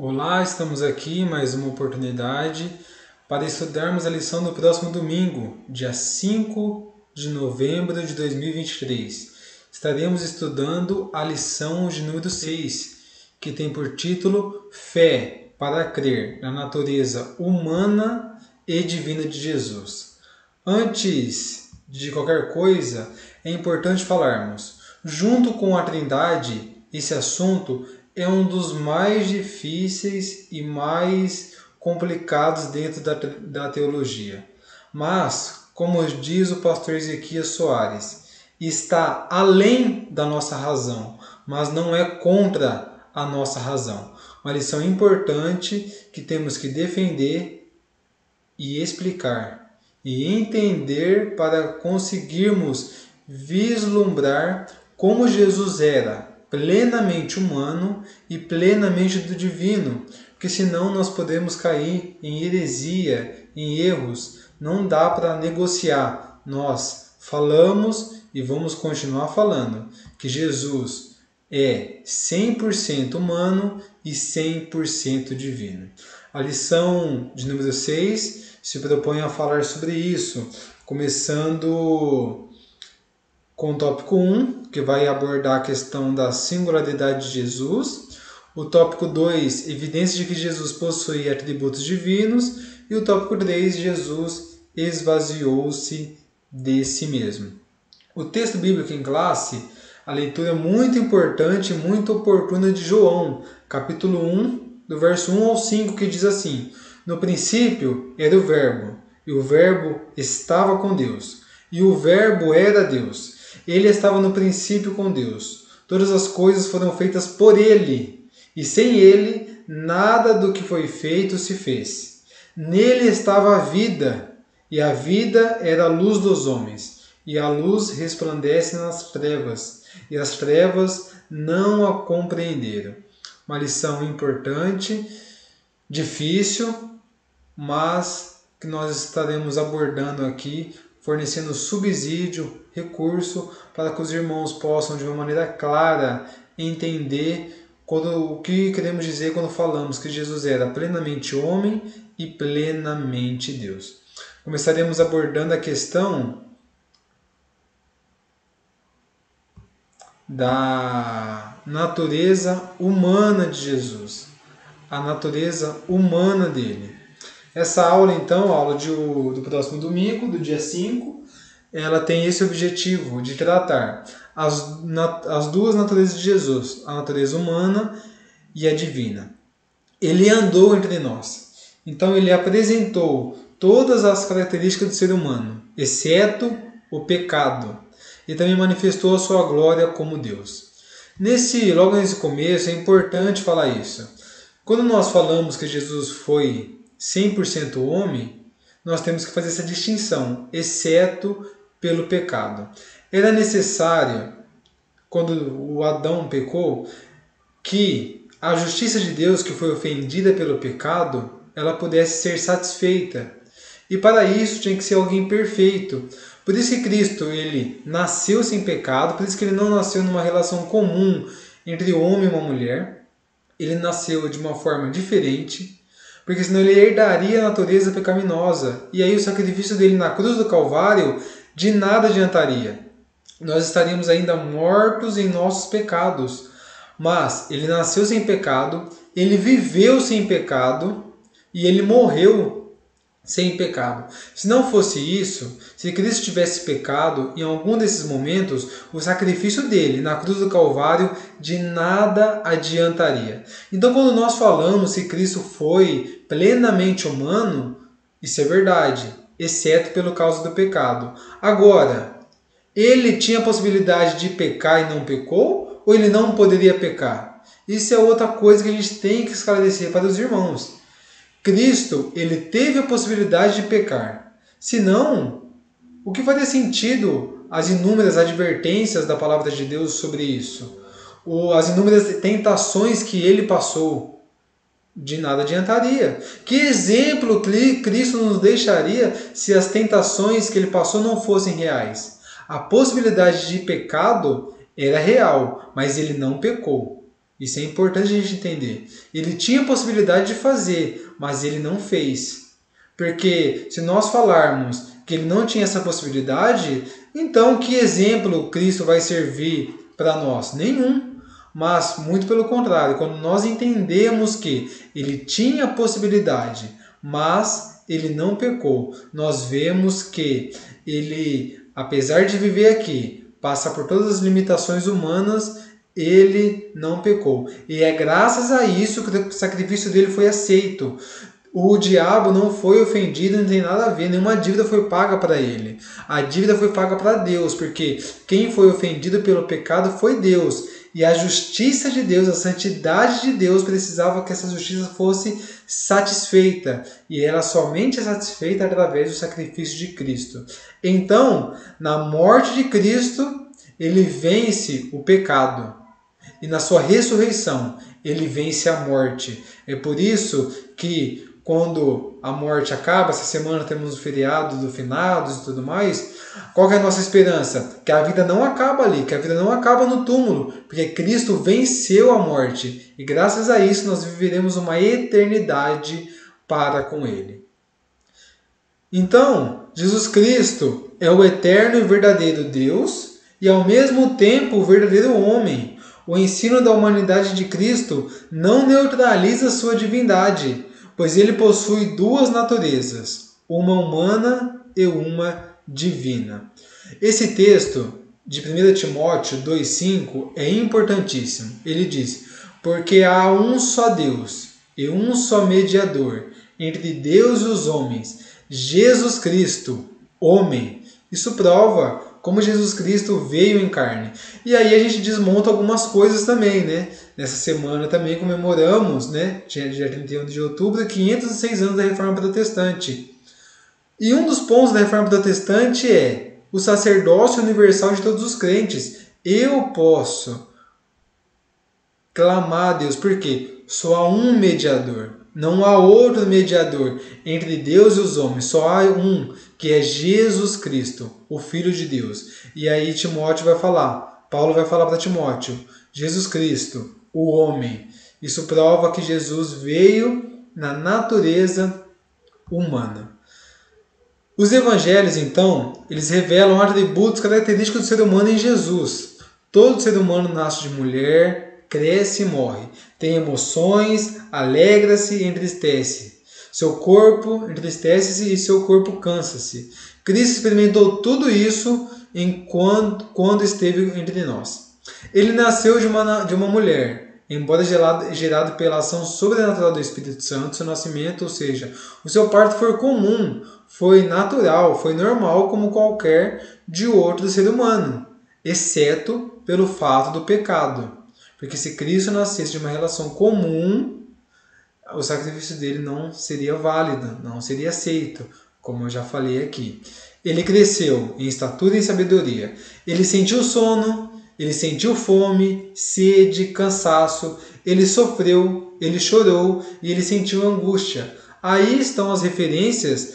Olá, estamos aqui em mais uma oportunidade para estudarmos a lição do próximo domingo, dia 5 de novembro de 2023. Estaremos estudando a lição de número 6, que tem por título Fé para crer na natureza humana e divina de Jesus. Antes de qualquer coisa, é importante falarmos, junto com a Trindade, esse assunto é um dos mais difíceis e mais complicados dentro da teologia. Mas, como diz o pastor Ezequias Soares, está além da nossa razão, mas não é contra a nossa razão. Uma lição importante que temos que defender e explicar e entender para conseguirmos vislumbrar como Jesus era plenamente humano e plenamente do divino, porque senão nós podemos cair em heresia, em erros. Não dá para negociar. Nós falamos e vamos continuar falando que Jesus é 100% humano e 100% divino. A lição de número 6 se propõe a falar sobre isso, começando com o tópico 1, que vai abordar a questão da singularidade de Jesus. O tópico 2, evidência de que Jesus possui atributos divinos. E o tópico 3, Jesus esvaziou-se de si mesmo. O texto bíblico em classe, a leitura muito importante e muito oportuna de João, capítulo 1, do verso 1 ao 5, que diz assim: No princípio era o Verbo, e o Verbo estava com Deus, e o Verbo era Deus. Ele estava no princípio com Deus. Todas as coisas foram feitas por Ele, e sem Ele, nada do que foi feito se fez. Nele estava a vida, e a vida era a luz dos homens. E a luz resplandece nas trevas, e as trevas não a compreenderam. Uma lição importante, difícil, mas que nós estaremos abordando aqui, fornecendo subsídio, recurso, para que os irmãos possam, de uma maneira clara, entender o que queremos dizer quando falamos que Jesus era plenamente homem e plenamente Deus. Começaremos abordando a questão da natureza humana de Jesus, a natureza humana dele. Essa aula, então, a aula do próximo domingo, do dia 5, ela tem esse objetivo de tratar as duas naturezas de Jesus, a natureza humana e a divina. Ele andou entre nós, então ele apresentou todas as características do ser humano, exceto o pecado, e também manifestou a sua glória como Deus. Logo nesse começo, é importante falar isso. Quando nós falamos que Jesus foi 100% homem, nós temos que fazer essa distinção, exceto pelo pecado. Era necessário, quando o Adão pecou, que a justiça de Deus, que foi ofendida pelo pecado, ela pudesse ser satisfeita. E para isso tinha que ser alguém perfeito. Por isso que Cristo, ele nasceu sem pecado, por isso que ele não nasceu numa relação comum entre o homem e uma mulher. Ele nasceu de uma forma diferente, porque senão ele herdaria a natureza pecaminosa. E aí o sacrifício dele na cruz do Calvário de nada adiantaria. Nós estaríamos ainda mortos em nossos pecados. Mas ele nasceu sem pecado, ele viveu sem pecado e ele morreu sem pecado. Se não fosse isso, se Cristo tivesse pecado, em algum desses momentos, o sacrifício dele na cruz do Calvário de nada adiantaria. Então, quando nós falamos se Cristo foi plenamente humano, isso é verdade, exceto pelo causa do pecado. Agora, ele tinha a possibilidade de pecar e não pecou? Ou ele não poderia pecar? Isso é outra coisa que a gente tem que esclarecer para os irmãos. Cristo, ele teve a possibilidade de pecar. Senão, o que faria sentido as inúmeras advertências da palavra de Deus sobre isso? Ou as inúmeras tentações que ele passou? De nada adiantaria. Que exemplo Cristo nos deixaria se as tentações que ele passou não fossem reais? A possibilidade de pecado era real, mas ele não pecou. Isso é importante a gente entender. Ele tinha a possibilidade de fazer, mas ele não fez. Porque se nós falarmos que ele não tinha essa possibilidade, então que exemplo Cristo vai servir para nós? Nenhum. Mas, muito pelo contrário, quando nós entendemos que ele tinha a possibilidade, mas ele não pecou, nós vemos que ele, apesar de viver aqui, passa por todas as limitações humanas, ele não pecou. E é graças a isso que o sacrifício dele foi aceito. O diabo não foi ofendido, não tem nada a ver, nenhuma dívida foi paga para ele. A dívida foi paga para Deus, porque quem foi ofendido pelo pecado foi Deus. E a justiça de Deus, a santidade de Deus, precisava que essa justiça fosse satisfeita. E era somente satisfeita através do sacrifício de Cristo. Então, na morte de Cristo, ele vence o pecado. E na sua ressurreição, ele vence a morte. É por isso que quando a morte acaba, essa semana temos o feriado do finados e tudo mais, qual que é a nossa esperança? Que a vida não acaba ali, que a vida não acaba no túmulo, porque Cristo venceu a morte. E graças a isso nós viveremos uma eternidade para com Ele. Então, Jesus Cristo é o eterno e verdadeiro Deus e ao mesmo tempo o verdadeiro homem. O ensino da humanidade de Cristo não neutraliza sua divindade, pois ele possui duas naturezas, uma humana e uma divina. Esse texto de 1 Timóteo 2,5 é importantíssimo. Ele diz: porque há um só Deus e um só mediador entre Deus e os homens, Jesus Cristo, homem. Isso prova como Jesus Cristo veio em carne. E aí a gente desmonta algumas coisas também, né? Nessa semana também comemoramos, né, dia 31 de outubro, 506 anos da Reforma Protestante. E um dos pontos da Reforma Protestante é o sacerdócio universal de todos os crentes. Eu posso clamar a Deus, porque só há um mediador. Não há outro mediador entre Deus e os homens. Só há um, que é Jesus Cristo, o Filho de Deus. E aí Timóteo vai falar, Paulo vai falar para Timóteo, Jesus Cristo, o homem. Isso prova que Jesus veio na natureza humana. Os evangelhos, então, eles revelam atributos característicos do ser humano em Jesus. Todo ser humano nasce de mulher, cresce e morre. Tem emoções, alegra-se e entristece. Seu corpo entristece-se e seu corpo cansa-se. Cristo experimentou tudo isso quando esteve entre nós. Ele nasceu de uma mulher, embora gerado pela ação sobrenatural do Espírito Santo, seu nascimento, ou seja, o seu parto foi comum, foi natural, foi normal como qualquer de outro ser humano, exceto pelo fato do pecado. Porque se Cristo nascesse de uma relação comum, o sacrifício dele não seria válido, não seria aceito, como eu já falei aqui. Ele cresceu em estatura e em sabedoria. Ele sentiu sono, ele sentiu fome, sede, cansaço. Ele sofreu, ele chorou e ele sentiu angústia. Aí estão as referências,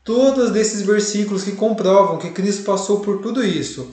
todos desses versículos que comprovam que Cristo passou por tudo isso.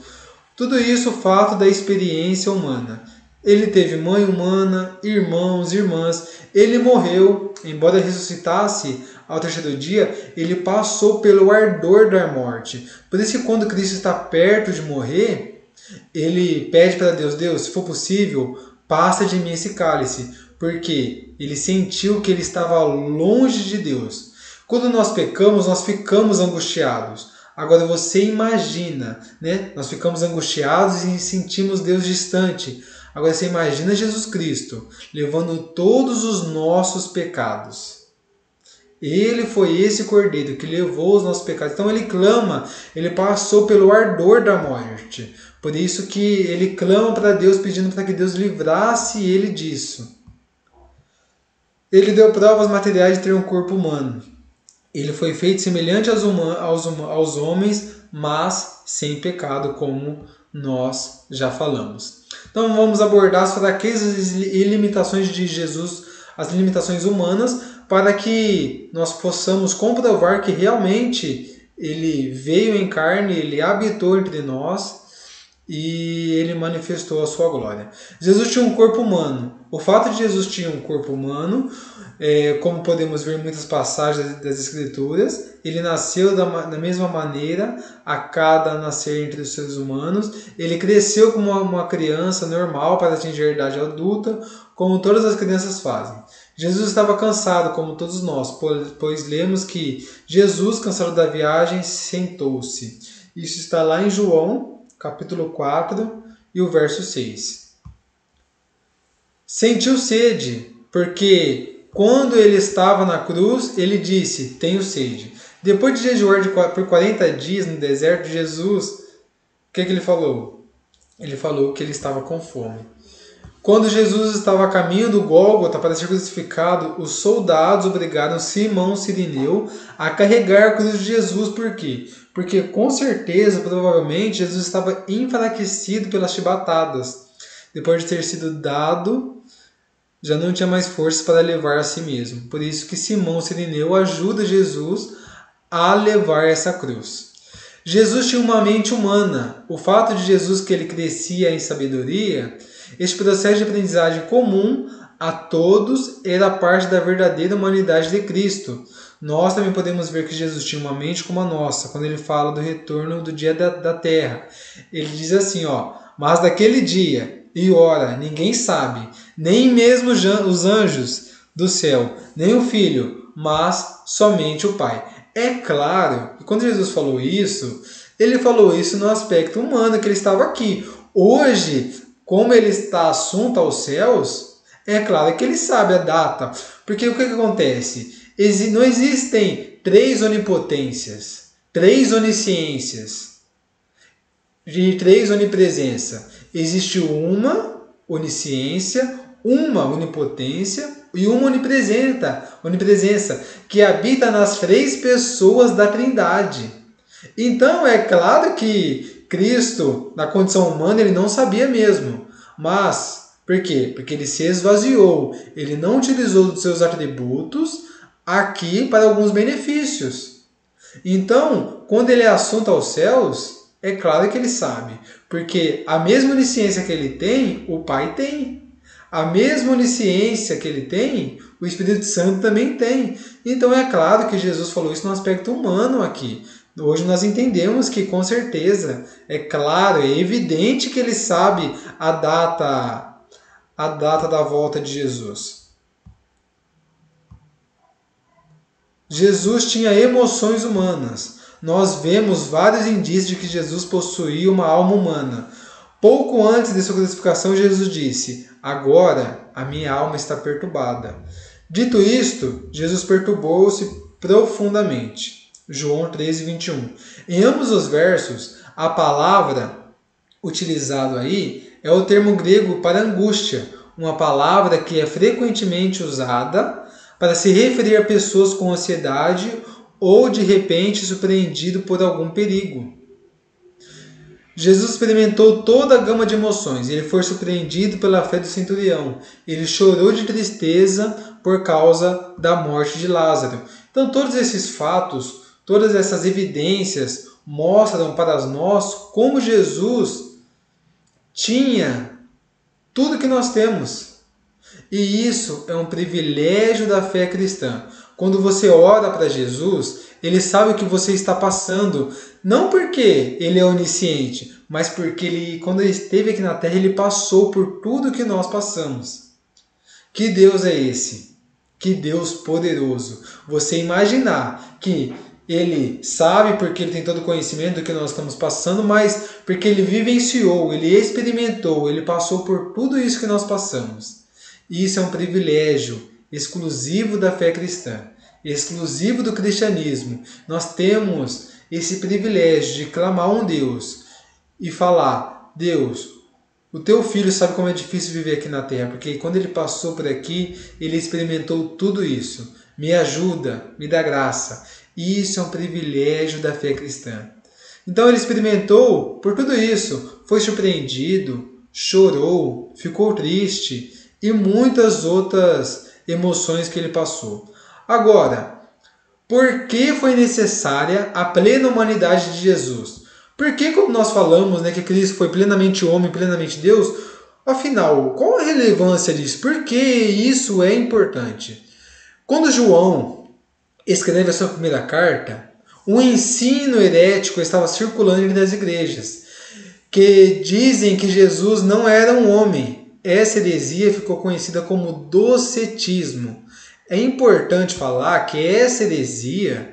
Tudo isso fato da experiência humana. Ele teve mãe humana, irmãos, irmãs. Ele morreu, embora ressuscitasse ao terceiro dia, ele passou pelo ardor da morte. Por isso que quando Cristo está perto de morrer, ele pede para Deus, Deus, se for possível, passa de mim esse cálice. Porque ele sentiu que ele estava longe de Deus. Quando nós pecamos, nós ficamos angustiados. Agora você imagina, né? Nós ficamos angustiados e sentimos Deus distante. Agora você imagina Jesus Cristo levando todos os nossos pecados. Ele foi esse cordeiro que levou os nossos pecados. Então ele clama, ele passou pelo ardor da morte. Por isso que ele clama para Deus pedindo para que Deus livrasse ele disso. Ele deu provas materiais de ter um corpo humano. Ele foi feito semelhante aos homens, mas sem pecado, como nós já falamos. Então vamos abordar as fraquezas e limitações de Jesus, as limitações humanas, para que nós possamos comprovar que realmente ele veio em carne, ele habitou entre nós e ele manifestou a sua glória. Jesus tinha um corpo humano, O fato de Jesus tinha um corpo humano, como podemos ver em muitas passagens das Escrituras, ele nasceu da mesma maneira a cada nascer entre os seres humanos. Ele cresceu como uma criança normal para atingir a idade adulta, como todas as crianças fazem. Jesus estava cansado, como todos nós, pois lemos que Jesus, cansado da viagem, sentou-se. Isso está lá em João, capítulo 4, e o verso 6. Sentiu sede, porque quando ele estava na cruz, ele disse, tenho sede. Depois de jejuar por 40 dias no deserto, Jesus, o que ele falou? Ele falou que ele estava com fome. Quando Jesus estava a caminho do Gólgota para ser crucificado, os soldados obrigaram Simão Cirineu a carregar a cruz de Jesus. Por quê? Porque com certeza, provavelmente, Jesus estava enfraquecido pelas chibatadas. Depois de ter sido dado, já não tinha mais forças para levar a si mesmo. Por isso que Simão Cirineu ajuda Jesus a levar essa cruz. Jesus tinha uma mente humana. O fato de Jesus que ele crescia em sabedoria, este processo de aprendizagem comum a todos era parte da verdadeira humanidade de Cristo. Nós também podemos ver que Jesus tinha uma mente como a nossa, quando ele fala do retorno do dia da terra. Ele diz assim, mas daquele dia e hora ninguém sabe, nem mesmo os anjos do céu, nem o Filho, mas somente o Pai. É claro que quando Jesus falou isso, ele falou isso no aspecto humano, que ele estava aqui. Hoje, como ele está assunto aos céus, é claro que ele sabe a data. Porque o que acontece? Não existem 3 onipotências, 3 onisciências e 3 onipresença. Existe uma onisciência, uma onipotência e uma onipresença, que habita nas 3 pessoas da Trindade. Então é claro que Cristo, na condição humana, ele não sabia mesmo. Mas, por quê? Porque ele se esvaziou. Ele não utilizou dos seus atributos aqui para alguns benefícios. Então, quando ele é assunto aos céus, é claro que ele sabe. Porque a mesma onisciência que ele tem, o Pai tem. A mesma onisciência que ele tem, o Espírito Santo também tem. Então é claro que Jesus falou isso no aspecto humano aqui. Hoje nós entendemos que, com certeza, é claro, é evidente que ele sabe a data da volta de Jesus. Jesus tinha emoções humanas. Nós vemos vários indícios de que Jesus possuía uma alma humana. Pouco antes de sua crucificação, Jesus disse, agora a minha alma está perturbada. Dito isto, Jesus perturbou-se profundamente. João 13, 21. Em ambos os versos, a palavra utilizada aí é o termo grego para angústia, uma palavra que é frequentemente usada para se referir a pessoas com ansiedade ou de repente surpreendido por algum perigo. Jesus experimentou toda a gama de emoções. Ele foi surpreendido pela fé do centurião. Ele chorou de tristeza por causa da morte de Lázaro. Então todos esses fatos, todas essas evidências mostram para nós como Jesus tinha tudo que nós temos. E isso é um privilégio da fé cristã. Quando você ora para Jesus, ele sabe o que você está passando, não porque ele é onisciente, mas porque quando ele esteve aqui na terra, ele passou por tudo que nós passamos. Que Deus é esse? Que Deus poderoso. Você imaginar que ele sabe porque ele tem todo o conhecimento do que nós estamos passando, mas porque ele vivenciou, ele experimentou, ele passou por tudo isso que nós passamos. Isso é um privilégio exclusivo da fé cristã, exclusivo do cristianismo. Nós temos esse privilégio de clamar a um Deus e falar, Deus, o teu filho sabe como é difícil viver aqui na terra, porque quando ele passou por aqui, ele experimentou tudo isso. Me ajuda, me dá graça. Isso é um privilégio da fé cristã. Então ele experimentou por tudo isso, foi surpreendido, chorou, ficou triste e muitas outras emoções que ele passou. Agora, por que foi necessária a plena humanidade de Jesus? Porque, como nós falamos, que Cristo foi plenamente homem, plenamente Deus, Afinal, qual a relevância disso? Por que isso é importante? Quando João escreve a sua primeira carta, um ensino herético estava circulando entre as igrejas, que dizem que Jesus não era um homem. Essa heresia ficou conhecida como docetismo. É importante falar que essa heresia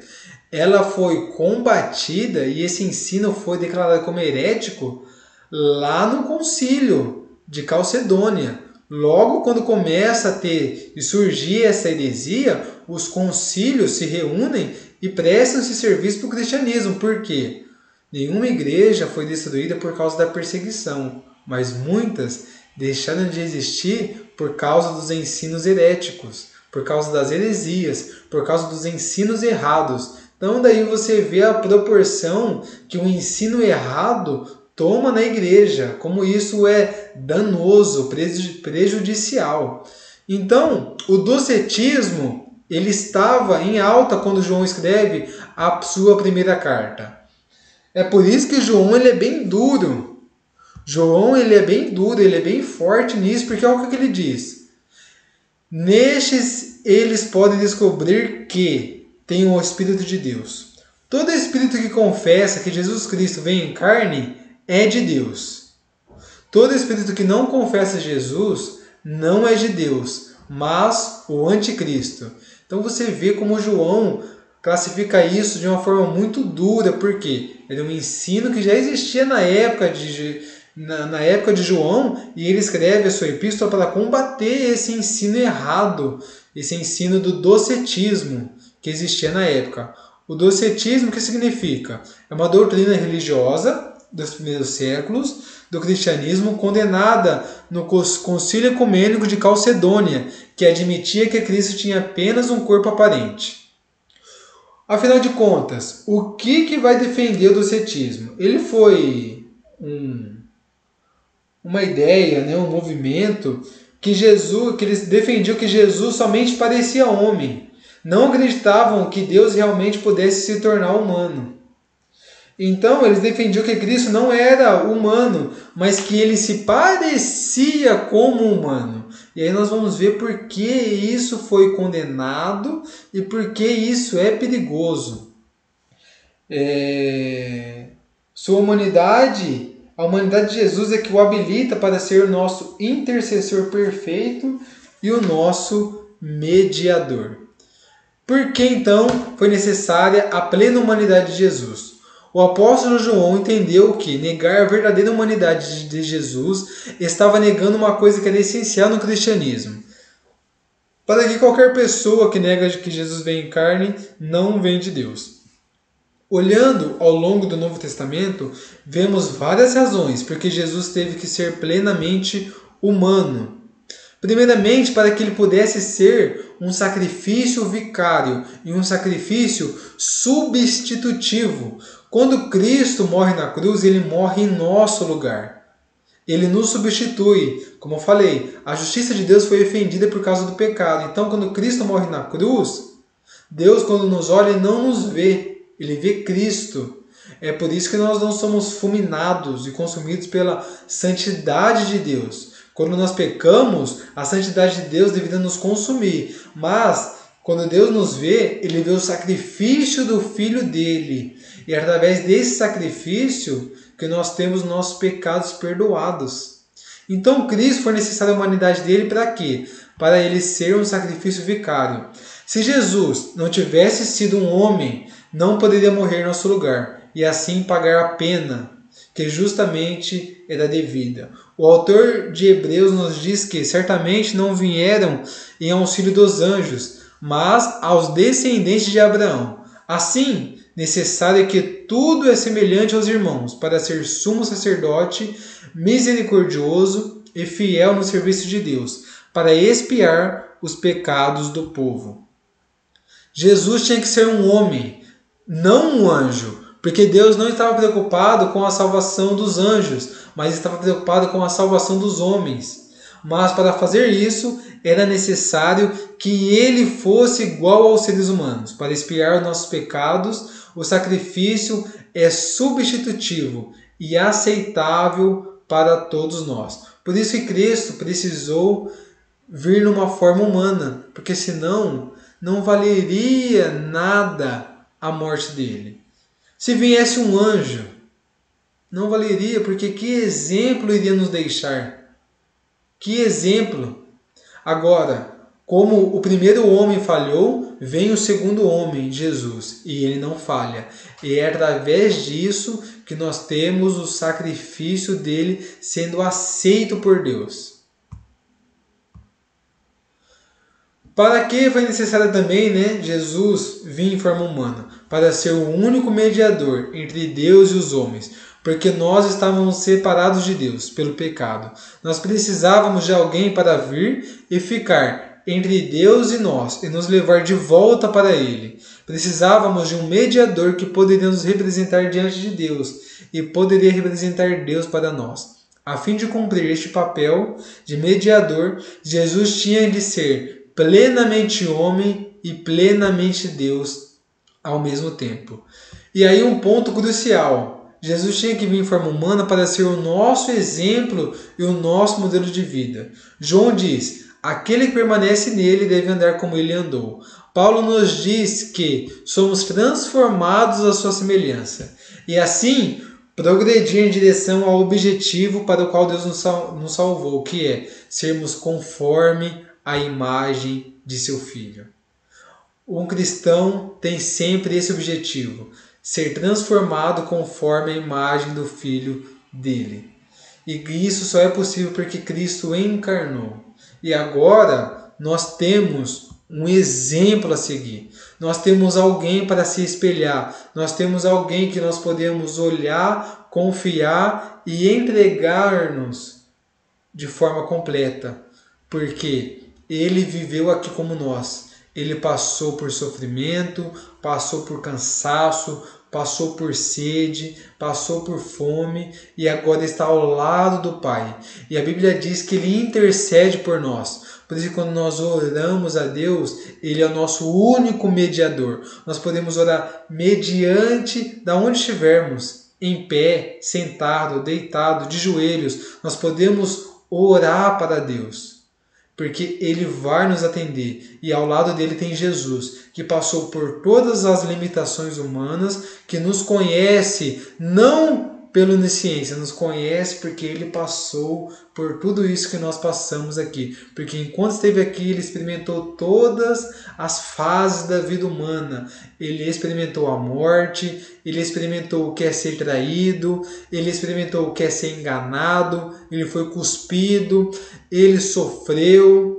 ela foi combatida e esse ensino foi declarado como herético lá no concílio de Calcedônia. Logo quando começa a ter e surgir essa heresia, os concílios se reúnem e prestam esse serviço para o cristianismo. Por quê? Nenhuma igreja foi destruída por causa da perseguição, mas muitas deixaram de existir por causa dos ensinos heréticos, por causa das heresias, por causa dos ensinos errados. Então daí você vê a proporção que o ensino errado toma na igreja, como isso é danoso, prejudicial. Então, o docetismo ele estava em alta quando João escreve a sua primeira carta. É por isso que João ele é bem duro. João ele é bem duro, ele é bem forte nisso, porque olha o que ele diz. Nestes eles podem descobrir que tem o Espírito de Deus. Todo espírito que confessa que Jesus Cristo vem em carne é de Deus. Todo espírito que não confessa Jesus não é de Deus, mas o anticristo. Então você vê como João classifica isso de uma forma muito dura, porque era um ensino que já existia na época de João, e ele escreve a sua epístola para combater esse ensino errado, esse ensino do docetismo que existia na época. O docetismo, o que significa? É uma doutrina religiosa dos primeiros séculos do cristianismo condenada no Concílio Ecumênico de Calcedônia, que admitia que Cristo tinha apenas um corpo aparente. Afinal de contas, o que vai defender o docetismo? Ele foi uma ideia, um movimento que eles defendiam que Jesus somente parecia homem. Não acreditavam que Deus realmente pudesse se tornar humano. Então, eles defendiam que Cristo não era humano, mas que ele se parecia como humano. E aí nós vamos ver por que isso foi condenado e por que isso é perigoso. A humanidade de Jesus é que o habilita para ser o nosso intercessor perfeito e o nosso mediador. Por que então foi necessária a plena humanidade de Jesus? O apóstolo João entendeu que negar a verdadeira humanidade de Jesus estava negando uma coisa que era essencial no cristianismo. Para que qualquer pessoa que nega que Jesus vem em carne não vem de Deus. Olhando ao longo do Novo Testamento, vemos várias razões porque Jesus teve que ser plenamente humano. Primeiramente, para que ele pudesse ser um sacrifício vicário e um sacrifício substitutivo. Quando Cristo morre na cruz, ele morre em nosso lugar. Ele nos substitui. Como eu falei, a justiça de Deus foi ofendida por causa do pecado. Então, quando Cristo morre na cruz, Deus, quando nos olha, não nos vê. Ele vê Cristo. É por isso que nós não somos fulminados e consumidos pela santidade de Deus. Quando nós pecamos, a santidade de Deus deveria nos consumir. Mas, quando Deus nos vê, Ele vê o sacrifício do Filho dele. E é através desse sacrifício que nós temos nossos pecados perdoados. Então, Cristo foi necessário a humanidade dele para quê? Para ele ser um sacrifício vicário. Se Jesus não tivesse sido um homem, não poderia morrer em nosso lugar e assim pagar a pena que justamente era devida. O autor de Hebreus nos diz que certamente não vieram em auxílio dos anjos, mas aos descendentes de Abraão. Assim, necessário é que tudo é semelhante aos irmãos, para ser sumo sacerdote, misericordioso e fiel no serviço de Deus, para expiar os pecados do povo. Jesus tinha que ser um homem, não um anjo, porque Deus não estava preocupado com a salvação dos anjos, mas estava preocupado com a salvação dos homens. Mas para fazer isso, era necessário que ele fosse igual aos seres humanos. Para expiar os nossos pecados, o sacrifício é substitutivo e aceitável para todos nós. Por isso que Cristo precisou vir numa forma humana, porque senão não valeria nada a morte dele. Se viesse um anjo, não valeria, porque que exemplo iria nos deixar? Que exemplo! Agora, como o primeiro homem falhou, vem o segundo homem, Jesus, e ele não falha. E é através disso que nós temos o sacrifício dele sendo aceito por Deus. Para que foi necessário também, Jesus vir em forma humana? Para ser o único mediador entre Deus e os homens. Porque nós estávamos separados de Deus pelo pecado. Nós precisávamos de alguém para vir e ficar entre Deus e nós e nos levar de volta para Ele. Precisávamos de um mediador que poderia nos representar diante de Deus e poderia representar Deus para nós. A fim de cumprir este papel de mediador, Jesus tinha de ser plenamente homem e plenamente Deus ao mesmo tempo. E aí um ponto crucial. Jesus tinha que vir em forma humana para ser o nosso exemplo e o nosso modelo de vida. João diz, aquele que permanece nele deve andar como ele andou. Paulo nos diz que somos transformados à sua semelhança. E assim, progredir em direção ao objetivo para o qual Deus nos salvou, que é sermos conforme a imagem de seu Filho. Um cristão tem sempre esse objetivo, ser transformado conforme a imagem do Filho dele. E isso só é possível porque Cristo encarnou. E agora nós temos um exemplo a seguir. Nós temos alguém para se espelhar. Nós temos alguém que nós podemos olhar, confiar e entregar-nos de forma completa. Porque ele viveu aqui como nós. Ele passou por sofrimento, passou por cansaço, passou por sede, passou por fome e agora está ao lado do Pai. E a Bíblia diz que ele intercede por nós. Por isso, quando nós oramos a Deus, ele é o nosso único mediador. Nós podemos orar mediante da onde estivermos, em pé, sentado, deitado, de joelhos. Nós podemos orar para Deus. Porque ele vai nos atender. E ao lado dele tem Jesus, que passou por todas as limitações humanas, que nos conhece, não pela onisciência, nos conhece porque ele passou por tudo isso que nós passamos aqui. Porque enquanto esteve aqui, ele experimentou todas as fases da vida humana. Ele experimentou a morte, ele experimentou o que é ser traído, ele experimentou o que é ser enganado, ele foi cuspido, ele sofreu,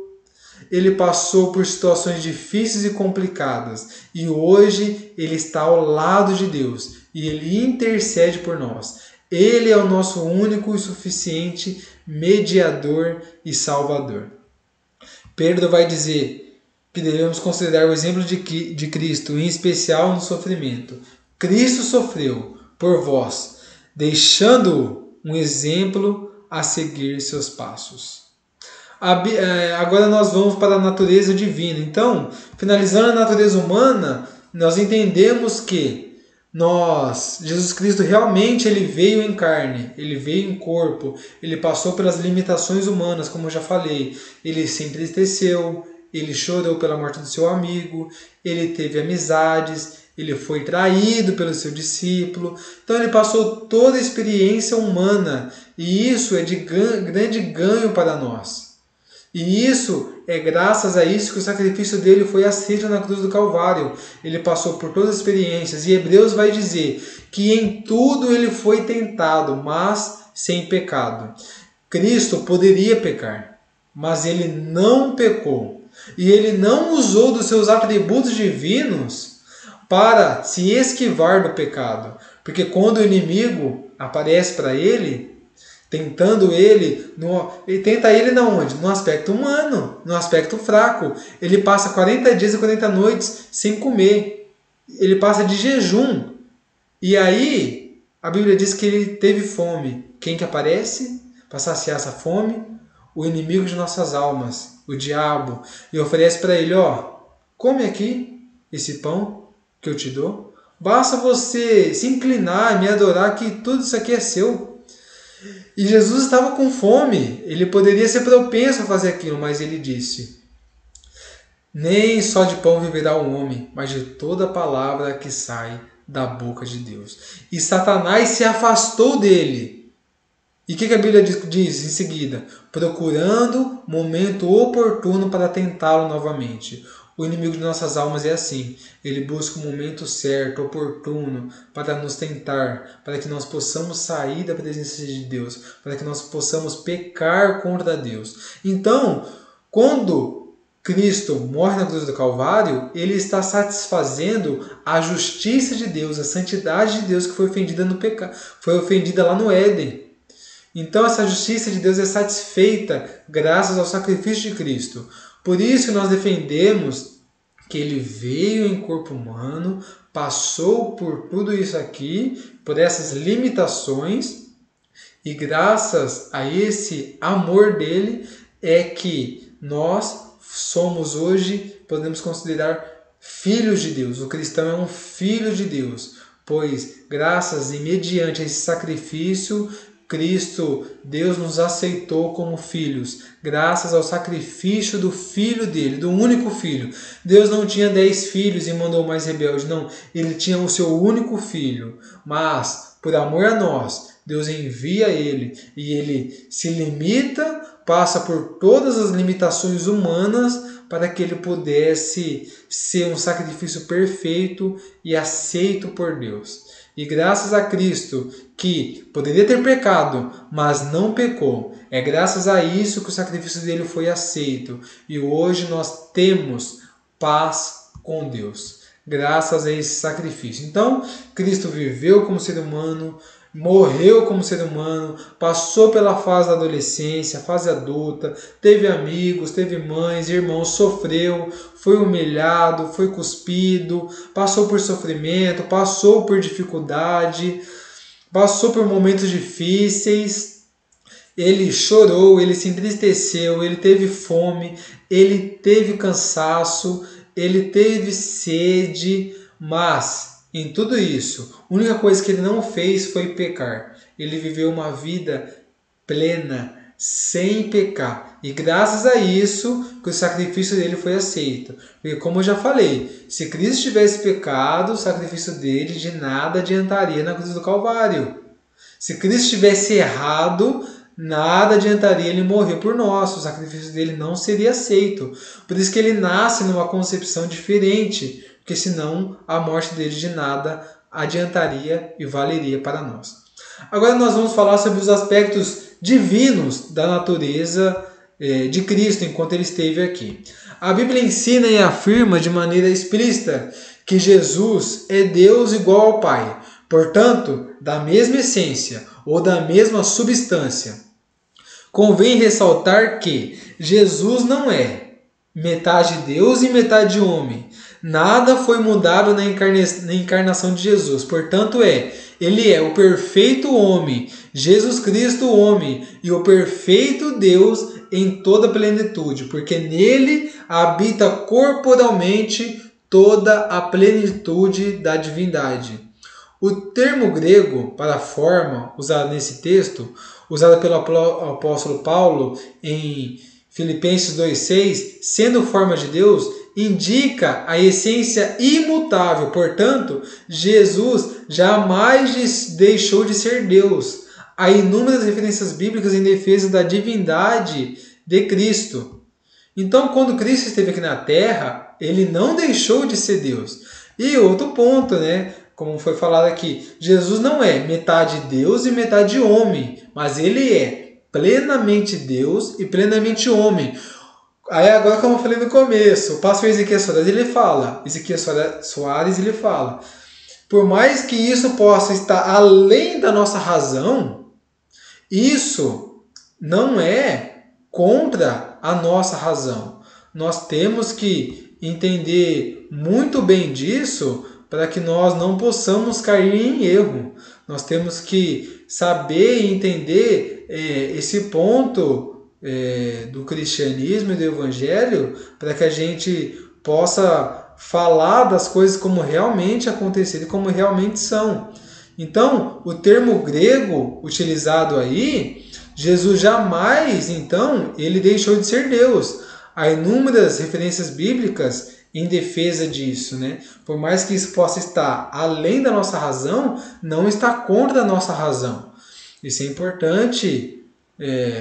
ele passou por situações difíceis e complicadas. E hoje ele está ao lado de Deus e ele intercede por nós. Ele é o nosso único e suficiente mediador e salvador. Pedro vai dizer que devemos considerar o exemplo de Cristo, em especial no sofrimento. Cristo sofreu por vós, deixando um exemplo a seguir seus passos. Agora nós vamos para a natureza divina. Então, finalizando a natureza humana, nós entendemos que Jesus Cristo realmente ele veio em carne, ele veio em corpo, ele passou pelas limitações humanas, como eu já falei. Ele se entristeceu, ele chorou pela morte do seu amigo, ele teve amizades, ele foi traído pelo seu discípulo. Então ele passou toda a experiência humana e isso é de grande ganho para nós. E isso é graças a isso que o sacrifício dele foi aceito na cruz do Calvário. Ele passou por todas as experiências. E Hebreus vai dizer que em tudo ele foi tentado, mas sem pecado. Cristo poderia pecar, mas ele não pecou. E ele não usou dos seus atributos divinos para se esquivar do pecado. Porque quando o inimigo aparece para ele, tentando ele, tenta ele na onde? No aspecto humano, no aspecto fraco. Ele passa 40 dias e 40 noites sem comer. Ele passa de jejum. E aí, a Bíblia diz que ele teve fome. Quem que aparece para saciar essa fome? O inimigo de nossas almas, o diabo. E oferece para ele, come aqui esse pão que eu te dou. Basta você se inclinar e me adorar que tudo isso aqui é seu. E Jesus estava com fome, ele poderia ser propenso a fazer aquilo, mas ele disse: nem só de pão viverá o homem, mas de toda palavra que sai da boca de Deus. E Satanás se afastou dele. E o que a Bíblia diz em seguida? Procurando momento oportuno para tentá-lo novamente. O inimigo de nossas almas é assim. Ele busca o momento certo, oportuno, para nos tentar, para que nós possamos sair da presença de Deus, para que nós possamos pecar contra Deus. Então, quando Cristo morre na cruz do Calvário, ele está satisfazendo a justiça de Deus, a santidade de Deus que foi ofendida no pecado, foi ofendida lá no Éden. Então essa justiça de Deus é satisfeita graças ao sacrifício de Cristo. Por isso nós defendemos que ele veio em corpo humano, passou por tudo isso aqui, por essas limitações, e graças a esse amor dele é que nós somos hoje, podemos considerar filhos de Deus. O cristão é um filho de Deus, pois graças e mediante esse sacrifício, Cristo, Deus nos aceitou como filhos, graças ao sacrifício do Filho dele, do único Filho. Deus não tinha 10 filhos e mandou mais rebeldes, não. Ele tinha o seu único Filho, mas por amor a nós, Deus envia ele e ele se limita, passa por todas as limitações humanas para que ele pudesse ser um sacrifício perfeito e aceito por Deus. E graças a Cristo, que poderia ter pecado, mas não pecou, é graças a isso que o sacrifício dele foi aceito. E hoje nós temos paz com Deus, graças a esse sacrifício. Então, Cristo viveu como ser humano, morreu como ser humano, passou pela fase da adolescência, fase adulta, teve amigos, teve mães, irmãos, sofreu, foi humilhado, foi cuspido, passou por sofrimento, passou por dificuldade, passou por momentos difíceis, ele chorou, ele se entristeceu, ele teve fome, ele teve cansaço, ele teve sede, mas em tudo isso, a única coisa que ele não fez foi pecar. Ele viveu uma vida plena, sem pecar. E graças a isso, que o sacrifício dele foi aceito. Porque como eu já falei, se Cristo tivesse pecado, o sacrifício dele de nada adiantaria na cruz do Calvário. Se Cristo tivesse errado, nada adiantaria ele morrer por nós. O sacrifício dele não seria aceito. Por isso que ele nasce numa concepção diferente, porque senão a morte dele de nada adiantaria e valeria para nós. Agora nós vamos falar sobre os aspectos divinos da natureza de Cristo enquanto ele esteve aqui. A Bíblia ensina e afirma de maneira explícita que Jesus é Deus igual ao Pai, portanto, da mesma essência ou da mesma substância. Convém ressaltar que Jesus não é metade Deus e metade homem. Nada foi mudado na encarnação de Jesus. Portanto, ele é o perfeito homem, Jesus Cristo homem, e o perfeito Deus em toda plenitude, porque nele habita corporalmente toda a plenitude da divindade. O termo grego para a forma usado nesse texto, usado pelo apóstolo Paulo em Filipenses 2,6, sendo forma de Deus, indica a essência imutável. Portanto, Jesus jamais deixou de ser Deus. Há inúmeras referências bíblicas em defesa da divindade de Cristo. Então, quando Cristo esteve aqui na Terra, ele não deixou de ser Deus. E outro ponto, como foi falado aqui, Jesus não é metade Deus e metade homem, mas ele é plenamente Deus e plenamente homem. Aí agora, como eu falei no começo, o pastor Ezequias Soares ele fala, por mais que isso possa estar além da nossa razão, isso não é contra a nossa razão. Nós temos que entender muito bem disso para que nós não possamos cair em erro. Nós temos que saber e entender esse ponto do cristianismo e do evangelho para que a gente possa falar das coisas como realmente aconteceram e como realmente são. Então, o termo grego utilizado aí, Jesus jamais, então, ele deixou de ser Deus. Há inúmeras referências bíblicas em defesa disso, né? Por mais que isso possa estar além da nossa razão, não está contra a nossa razão. Isso é importante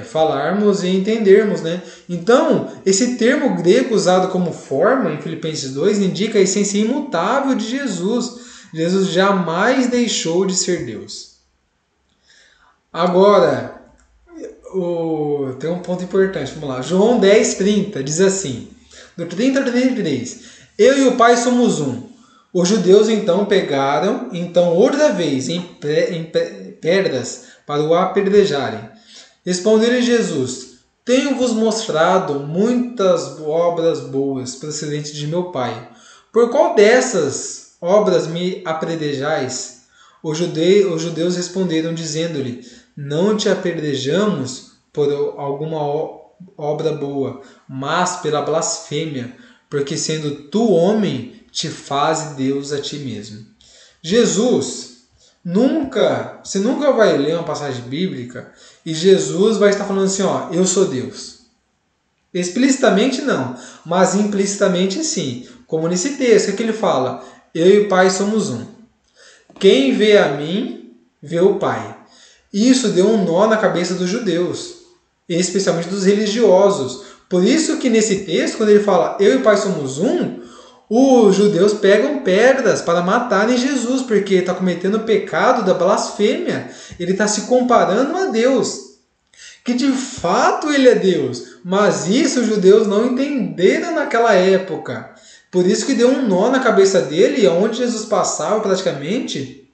falarmos e entendermos, né? Então, esse termo grego usado como forma em Filipenses 2 indica a essência imutável de Jesus. Jesus jamais deixou de ser Deus. Agora, tem um ponto importante, vamos lá. João 10:30 diz assim, do 30 ao 33, eu e o Pai somos um. Os judeus então pegaram, outra vez, em pedras para o apedrejarem. Respondeu-lhe Jesus, tenho-vos mostrado muitas obras boas procedentes de meu Pai. Por qual dessas obras me apedrejais? Os judeus responderam, dizendo-lhe, não te apedrejamos por alguma obra boa, mas pela blasfêmia, porque sendo tu homem, te faze Deus a ti mesmo. Jesus, você nunca vai ler uma passagem bíblica e Jesus vai estar falando assim, ó, eu sou Deus. Explicitamente não, mas implicitamente sim. Como nesse texto que ele fala, eu e o Pai somos um. Quem vê a mim, vê o Pai. Isso deu um nó na cabeça dos judeus, especialmente dos religiosos. Por isso que nesse texto, quando ele fala, eu e o Pai somos um, os judeus pegam pedras para matarem Jesus, porque ele está cometendo o pecado da blasfêmia. Ele está se comparando a Deus, que de fato ele é Deus. Mas isso os judeus não entenderam naquela época. Por isso que deu um nó na cabeça dele, e onde Jesus passava praticamente,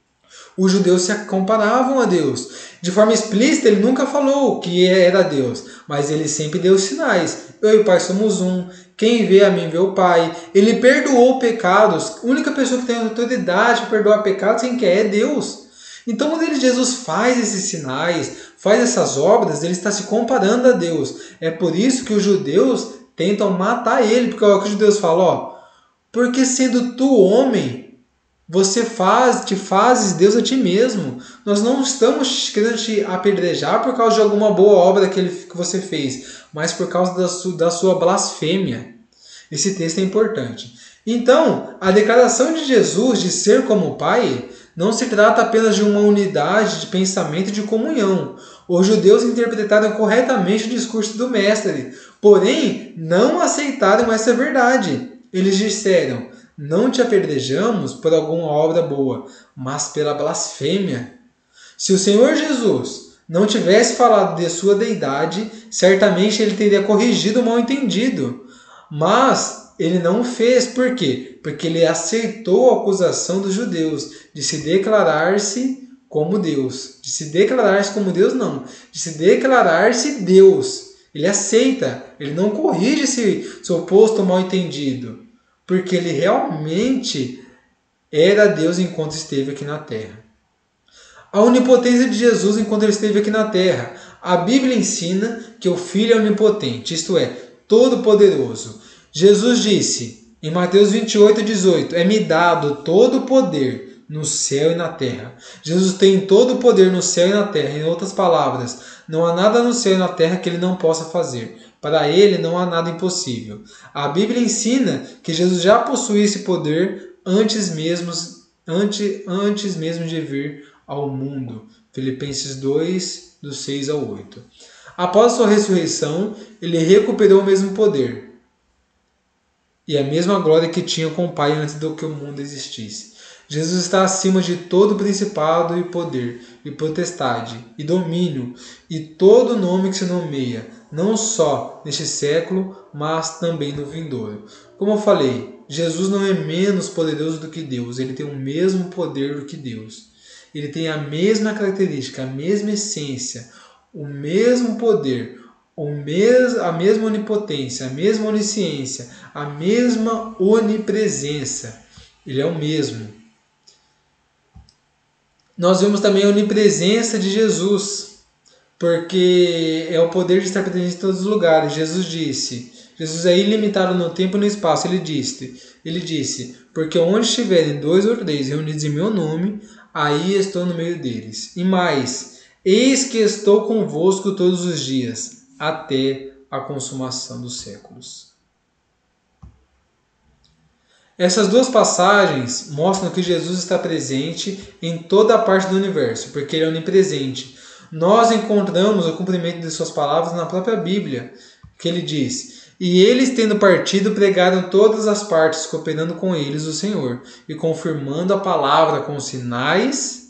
os judeus se comparavam a Deus. De forma explícita, ele nunca falou que era Deus, mas ele sempre deu sinais. Eu e o Pai somos um. Quem vê a mim vê o Pai. Ele perdoou pecados. A única pessoa que tem autoridade para perdoar pecados quem quer é Deus. Então, quando Jesus faz esses sinais, faz essas obras, ele está se comparando a Deus. É por isso que os judeus tentam matar ele, porque é o que os judeus falam, ó, porque sendo tu homem, te fazes Deus a ti mesmo. Nós não estamos querendo te apedrejar por causa de alguma boa obra que você fez, mas por causa da sua blasfêmia. Esse texto é importante. Então, a declaração de Jesus de ser como o Pai não se trata apenas de uma unidade de pensamento e de comunhão. Os judeus interpretaram corretamente o discurso do Mestre, porém não aceitaram essa verdade. Eles disseram, não te apedrejamos por alguma obra boa, mas pela blasfêmia. Se o Senhor Jesus não tivesse falado de sua deidade, certamente ele teria corrigido o mal-entendido. Mas ele não o fez. Por quê? Porque ele aceitou a acusação dos judeus de se declarar-se como Deus. De se declarar-se como Deus, não. De se declarar-se Deus. Ele aceita. Ele não corrige esse suposto mal-entendido. Porque ele realmente era Deus enquanto esteve aqui na Terra. A onipotência de Jesus enquanto ele esteve aqui na Terra. A Bíblia ensina que o Filho é onipotente, isto é, todo-poderoso. Jesus disse em Mateus 28:18, é-me dado todo o poder no céu e na terra. Jesus tem todo o poder no céu e na terra. Em outras palavras, não há nada no céu e na terra que ele não possa fazer. Para ele não há nada impossível. A Bíblia ensina que Jesus já possuía esse poder antes mesmo de vir ao mundo. Filipenses 2, do 6 ao 8. Após sua ressurreição, ele recuperou o mesmo poder e a mesma glória que tinha com o Pai antes do que o mundo existisse. Jesus está acima de todo principado e poder, e potestade, e domínio, e todo nome que se nomeia, não só neste século, mas também no vindouro. Como eu falei, Jesus não é menos poderoso do que Deus, ele tem o mesmo poder do que Deus. Ele tem a mesma característica, a mesma essência, o mesmo poder, a mesma onipotência, a mesma onisciência, a mesma onipresença. Ele é o mesmo. Nós vemos também a onipresença de Jesus, porque é o poder de estar presente em todos os lugares. Jesus é ilimitado no tempo e no espaço. Ele disse, porque onde estiverem 2 ou 3 reunidos em meu nome, aí estou no meio deles. E mais, eis que estou convosco todos os dias, até a consumação dos séculos. Essas duas passagens mostram que Jesus está presente em toda a parte do universo, porque Ele é onipresente. Nós encontramos o cumprimento de suas palavras na própria Bíblia, que Ele diz: e eles, tendo partido, pregaram todas as partes, cooperando com eles o Senhor, e confirmando a palavra com os sinais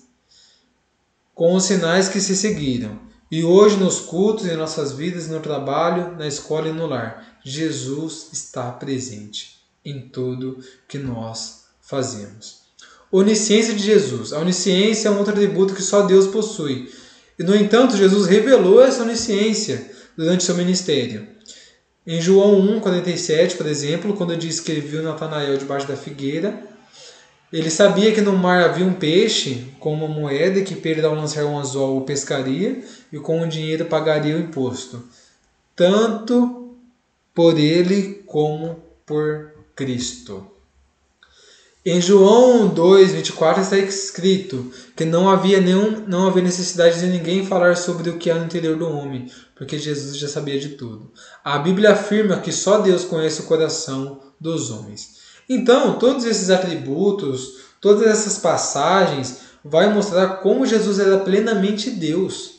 que se seguiram. E hoje, nos cultos, em nossas vidas, no trabalho, na escola e no lar, Jesus está presente em tudo que nós fazemos. Onisciência de Jesus. A onisciência é um outro atributo que só Deus possui. E, no entanto, Jesus revelou essa onisciência durante seu ministério. Em João 1,47, por exemplo, quando diz que ele viu Natanael debaixo da figueira, ele sabia que no mar havia um peixe com uma moeda, que Pedro, ao lançar um anzol, o pescaria e com o dinheiro pagaria o imposto, tanto por ele como por Cristo. Em João 2,24 está escrito que não havia necessidade de ninguém falar sobre o que há no interior do homem, porque Jesus já sabia de tudo. A Bíblia afirma que só Deus conhece o coração dos homens. Então, todos esses atributos, todas essas passagens, vai mostrar como Jesus era plenamente Deus.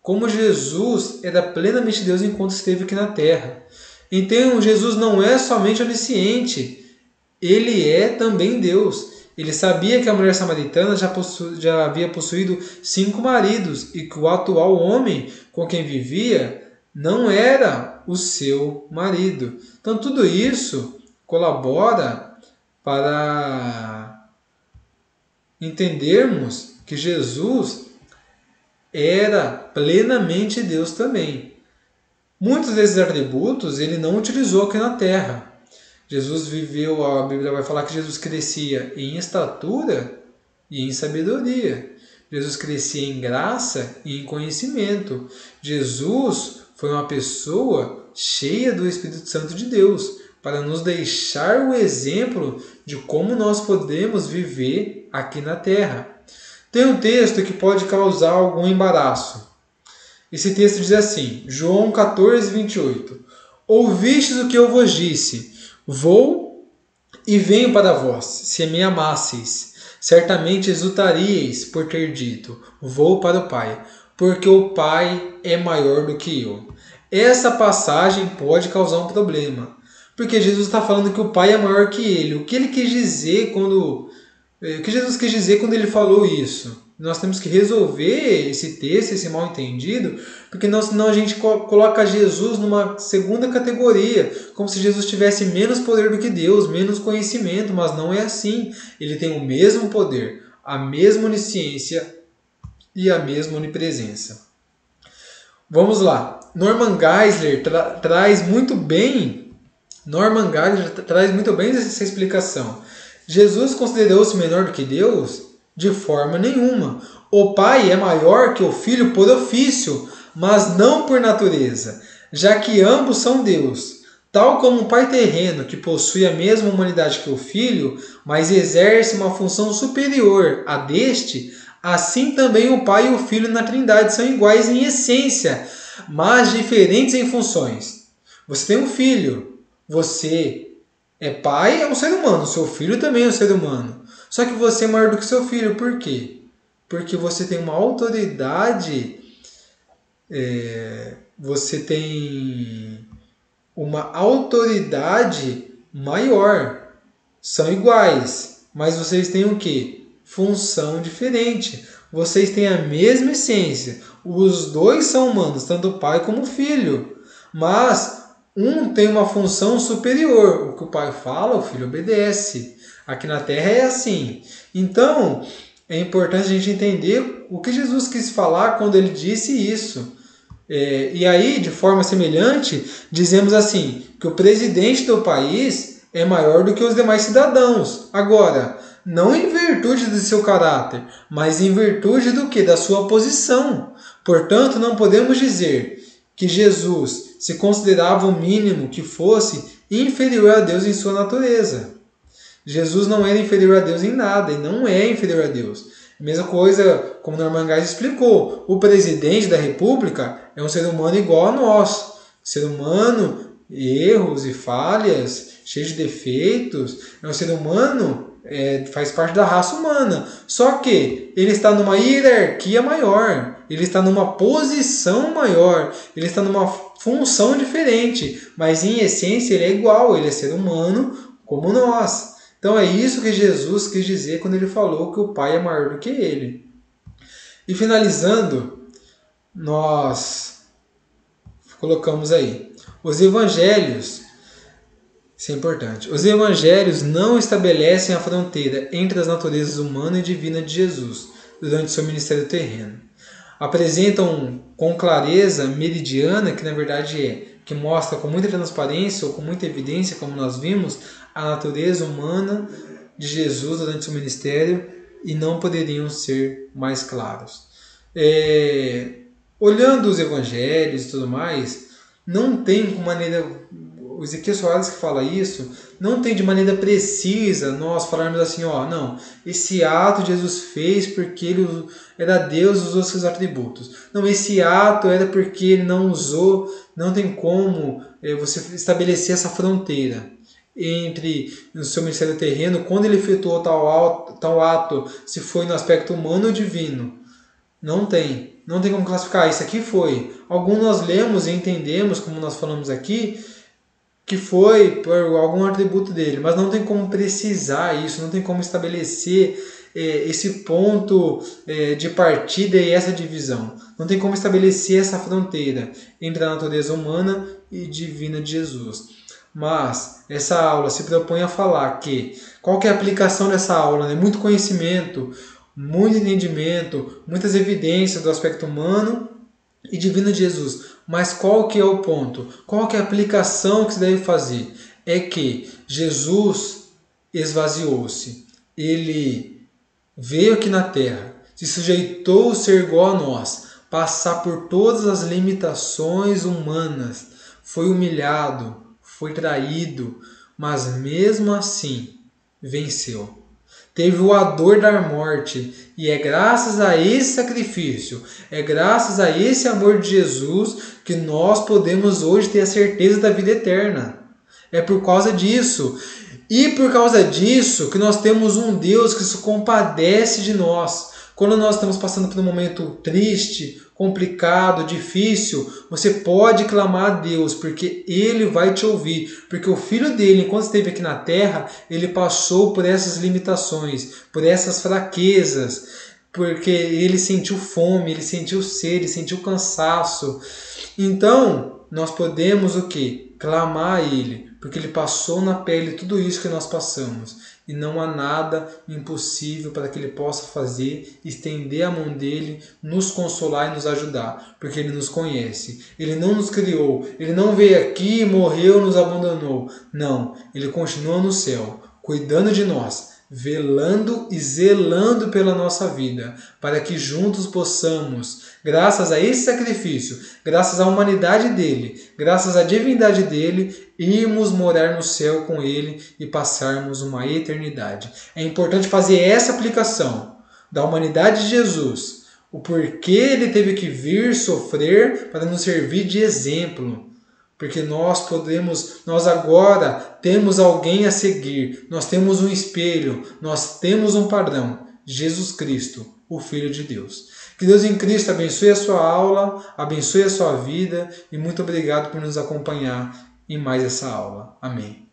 Como Jesus era plenamente Deus enquanto esteve aqui na Terra. Então, Jesus não é somente onisciente, Ele é também Deus. Ele sabia que a mulher samaritana já havia possuído 5 maridos e que o atual homem com quem vivia não era o seu marido. Então, tudo isso colabora para entendermos que Jesus era plenamente Deus também. Muitos desses atributos ele não utilizou aqui na Terra. Jesus viveu, a Bíblia vai falar que Jesus crescia em estatura e em sabedoria. Jesus crescia em graça e em conhecimento. Jesus foi uma pessoa cheia do Espírito Santo de Deus, para nos deixar o exemplo de como nós podemos viver aqui na Terra. Tem um texto que pode causar algum embaraço. Esse texto diz assim, João 14:28. Ouvistes o que eu vos disse, vou e venho para vós, se me amasseis. Certamente exultaríeis por ter dito, vou para o Pai, porque o Pai é maior do que eu. Essa passagem pode causar um problema, porque Jesus está falando que o Pai é maior que ele. O que ele quis dizer o que Jesus quis dizer quando ele falou isso? Nós temos que resolver esse texto, esse mal entendido, porque senão a gente coloca Jesus numa segunda categoria, como se Jesus tivesse menos poder do que Deus, menos conhecimento, mas não é assim. Ele tem o mesmo poder, a mesma onisciência e a mesma onipresença. Vamos lá. Norman Geisler traz muito bem essa explicação. Jesus considerou-se menor do que Deus? De forma nenhuma. O Pai é maior que o Filho por ofício, mas não por natureza, já que ambos são Deus. Tal como um pai terreno que possui a mesma humanidade que o Filho, mas exerce uma função superior à deste, assim também o Pai e o Filho na Trindade são iguais em essência, mas diferentes em funções. Você tem um filho, você é pai, é um ser humano, seu filho também é um ser humano. Só que você é maior do que seu filho, por quê? Porque você tem uma autoridade, maior. São iguais, mas vocês têm o quê? Função diferente. Vocês têm a mesma essência. Os dois são humanos, tanto o pai como o filho. Mas um tem uma função superior. O que o pai fala, o filho obedece. Aqui na Terra é assim. Então, é importante a gente entender o que Jesus quis falar quando ele disse isso. E aí, de forma semelhante, dizemos assim, que o presidente do país é maior do que os demais cidadãos. Agora, não em virtude do seu caráter, mas em virtude do que? Da sua posição. Portanto, não podemos dizer que Jesus se considerava o mínimo que fosse inferior a Deus em sua natureza. Jesus não era inferior a Deus em nada e não é inferior a Deus. Mesma coisa, como o Norman Geis explicou, o presidente da República é um ser humano igual a nós. Ser humano, erros e falhas, cheio de defeitos, é um ser humano, faz parte da raça humana. Só que ele está numa hierarquia maior, ele está numa posição maior, ele está numa função diferente, mas em essência ele é igual, ele é ser humano como nós. Então é isso que Jesus quis dizer quando ele falou que o Pai é maior do que ele. E finalizando, nós colocamos aí, os evangelhos, isso é importante, os evangelhos não estabelecem a fronteira entre as naturezas humana e divina de Jesus durante seu ministério terreno. Apresentam com clareza meridiana, que na verdade que mostra com muita transparência ou com muita evidência, como nós vimos, a natureza humana de Jesus durante seu ministério e não poderiam ser mais claros. Olhando os evangelhos e tudo mais, não tem maneira, o Ezequiel Soares que fala isso, não tem de maneira precisa nós falarmos assim, não, esse ato Jesus fez porque ele era Deus e usou seus atributos. Não, esse ato era porque ele não usou, não tem como você estabelecer essa fronteira entre o seu ministério terreno, quando ele efetuou tal ato, se foi no aspecto humano ou divino. Não tem como classificar. Isso aqui foi. Alguns nós lemos e entendemos, como nós falamos aqui, que foi por algum atributo dele, mas não tem como precisar isso, não tem como estabelecer esse ponto de partida e essa divisão. Não tem como estabelecer essa fronteira entre a natureza humana e divina de Jesus. Mas essa aula se propõe a falar que qual que é a aplicação dessa aula? Muito conhecimento, muito entendimento, muitas evidências do aspecto humano e divino de Jesus. Mas qual que é o ponto? Qual que é a aplicação que se deve fazer? É que Jesus esvaziou-se. Ele veio aqui na Terra, se sujeitou a ser igual a nós, passar por todas as limitações humanas, foi humilhado, foi traído, mas mesmo assim venceu. Teve o ardor da morte, e é graças a esse sacrifício, é graças a esse amor de Jesus que nós podemos hoje ter a certeza da vida eterna. É por causa disso. E por causa disso que nós temos um Deus que se compadece de nós. Quando nós estamos passando por um momento triste, complicado, difícil, você pode clamar a Deus, porque Ele vai te ouvir. Porque o Filho dele, enquanto esteve aqui na terra, ele passou por essas limitações, por essas fraquezas, porque ele sentiu fome, ele sentiu sede, ele sentiu cansaço. Então, nós podemos o quê? Clamar a Ele, porque Ele passou na pele tudo isso que nós passamos. E não há nada impossível para que Ele possa fazer, estender a mão dEle, nos consolar e nos ajudar, porque Ele nos conhece. Ele não nos criou, Ele não veio aqui, morreu, nos abandonou. Não, Ele continua no céu, cuidando de nós, velando e zelando pela nossa vida, para que juntos possamos, graças a esse sacrifício, graças à humanidade dele, graças à divindade dele, irmos morar no céu com ele e passarmos uma eternidade. É importante fazer essa aplicação da humanidade de Jesus, o porquê ele teve que vir sofrer para nos servir de exemplo. Porque nós agora temos alguém a seguir, nós temos um espelho, nós temos um padrão, Jesus Cristo, o Filho de Deus. Que Deus em Cristo abençoe a sua aula, abençoe a sua vida e muito obrigado por nos acompanhar em mais essa aula. Amém.